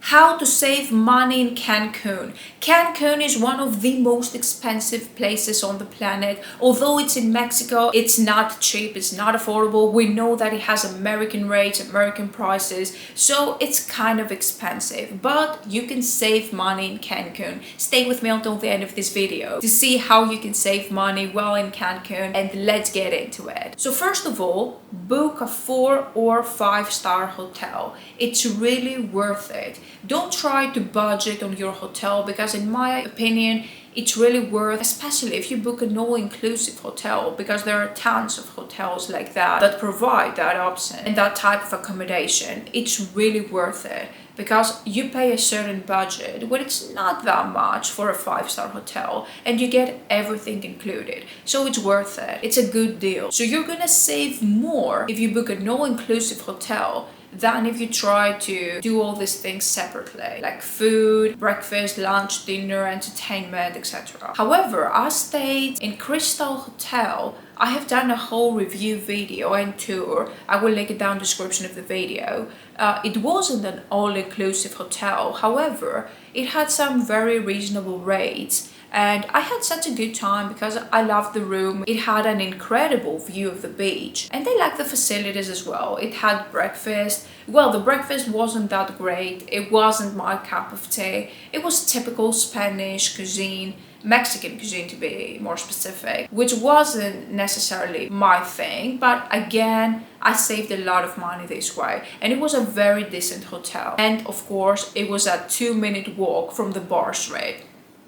How to save money in Cancun. Cancun is one of the most expensive places on the planet. Although it's in Mexico, it's not cheap, it's not affordable. We know that it has American rates, American prices, so it's kind of expensive. But you can save money in Cancun. Stay with me until the end of this video to see how you can save money while in Cancun, and let's get into it. So first of all, book a 4 or 5-star hotel. It's really worth it. Don't try to budget on your hotel, because in my opinion it's really worth, especially if you book an all-inclusive hotel, because there are tons of hotels like that provide that option and that type of accommodation. It's really worth it because you pay a certain budget, but it's not that much for a 5-star hotel, and you get everything included, so it's worth it. It's a good deal. So you're gonna save more if you book an all-inclusive hotel than if you try to do all these things separately, like food, breakfast, lunch, dinner, entertainment, etc. However, I stayed in Crystal Hotel. I have done a whole review video and tour. I will link it down in the description of the video. It wasn't an all-inclusive hotel. However, it had some very reasonable rates. And I had such a good time because I loved the room. It had an incredible view of the beach, and I liked the facilities as well. It had breakfast. Well, the breakfast wasn't that great. It wasn't my cup of tea. It was typical Spanish cuisine, Mexican cuisine to be more specific, which wasn't necessarily my thing. But again, I saved a lot of money this way, and it was a very decent hotel. And of course, it was a 2-minute walk from the bar street.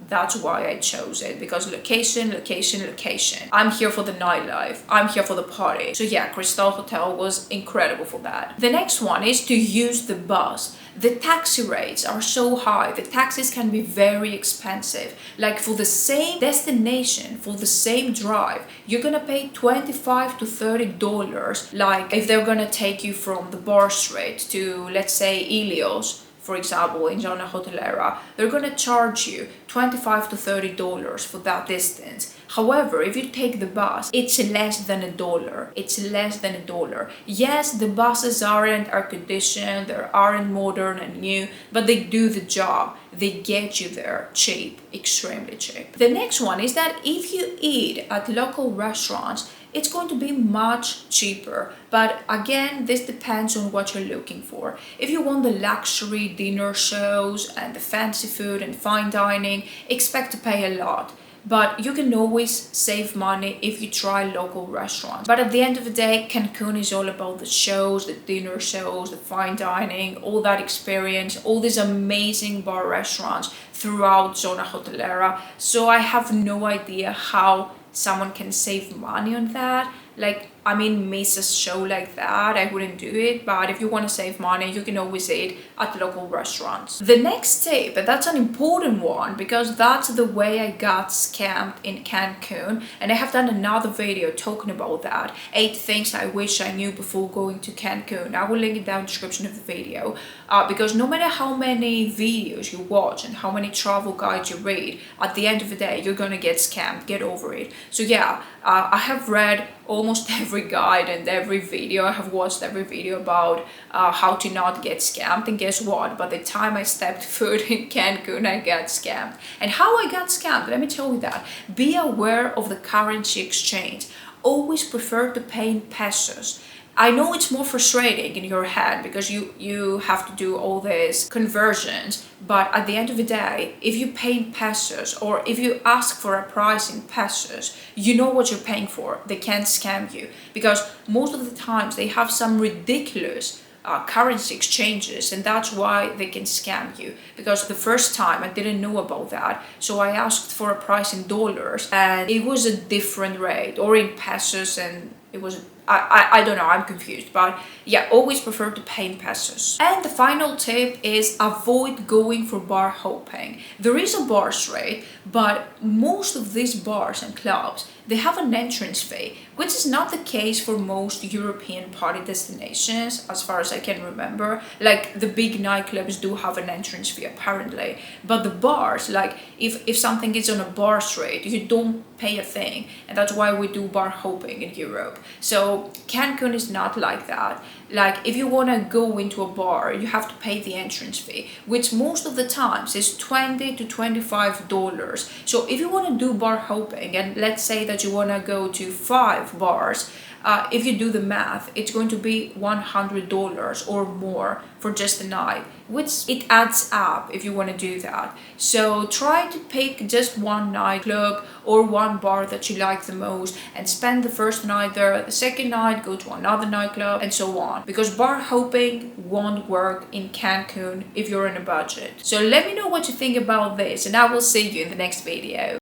That's why I chose it, because location, location, location. I'm here for the nightlife. I'm here for the party. So yeah, Crystal Hotel was incredible for that. The next one is to use the bus. The taxi rates are so high. The taxis can be very expensive. Like for the same destination, for the same drive, you're gonna pay $25 to $30. Like if they're gonna take you from the bar street to, let's say, Ilios, for example, in Zona Hotelera, they're gonna charge you $25 to $30 for that distance. However, if you take the bus, it's less than $1. It's less than $1. Yes, the buses aren't air-conditioned, they aren't modern and new, but they do the job. They get you there cheap, extremely cheap. The next one is that if you eat at local restaurants, it's going to be much cheaper. But again, this depends on what you're looking for. If you want the luxury dinner shows and the fancy food and fine dining, expect to pay a lot. But you can always save money if you try local restaurants. But at the end of the day, Cancun is all about the shows, the dinner shows, the fine dining, all that experience, all these amazing bar restaurants throughout Zona Hotelera. So I have no idea how someone can save money on that. Like, I mean, miss a show like that, I wouldn't do it. But if you want to save money, you can always eat at local restaurants. The next tip, and that's an important one, because that's the way I got scammed in Cancun, and I have done another video talking about that. 8 things I wish I knew before going to Cancun. I will link it down in the description of the video, because no matter how many videos you watch and how many travel guides you read, at the end of the day, you're gonna get scammed. Get over it. So yeah, I have read almost every guide and every video. I have watched every video about how to not get scammed, and guess what? By the time I stepped foot in Cancun, I got scammed. And how I got scammed, let me tell you that. Be aware of the currency exchange. Always prefer to pay in pesos. I know it's more frustrating in your head because you have to do all these conversions, but at the end of the day, if you pay in pesos, or if you ask for a price in pesos, you know what you're paying for. They can't scam you, because most of the times they have some ridiculous currency exchanges, and that's why they can scam you. Because the first time I didn't know about that, so I asked for a price in dollars and it was a different rate, or in pesos, and it was I don't know, I'm confused. But yeah, always prefer to pay in pesos. And the final tip is avoid going for bar hopping. There is a bar street, but most of these bars and clubs, they have an entrance fee, which is not the case for most European party destinations, as far as I can remember. Like the big nightclubs do have an entrance fee apparently, but the bars, like if something is on a bar street, you don't pay a thing, and that's why we do bar hopping in Europe. So Cancun is not like that. Like if you want to go into a bar, you have to pay the entrance fee, which most of the times is $20 to $25. So if you want to do bar hopping, and let's say that you want to go to 5 bars, if you do the math, it's going to be $100 or more for just a night, which it adds up if you want to do that. So try to pick just one nightclub or one bar that you like the most and spend the first night there. The second night, go to another nightclub and so on. Because bar hopping won't work in Cancun if you're in a budget. So let me know what you think about this, and I will see you in the next video.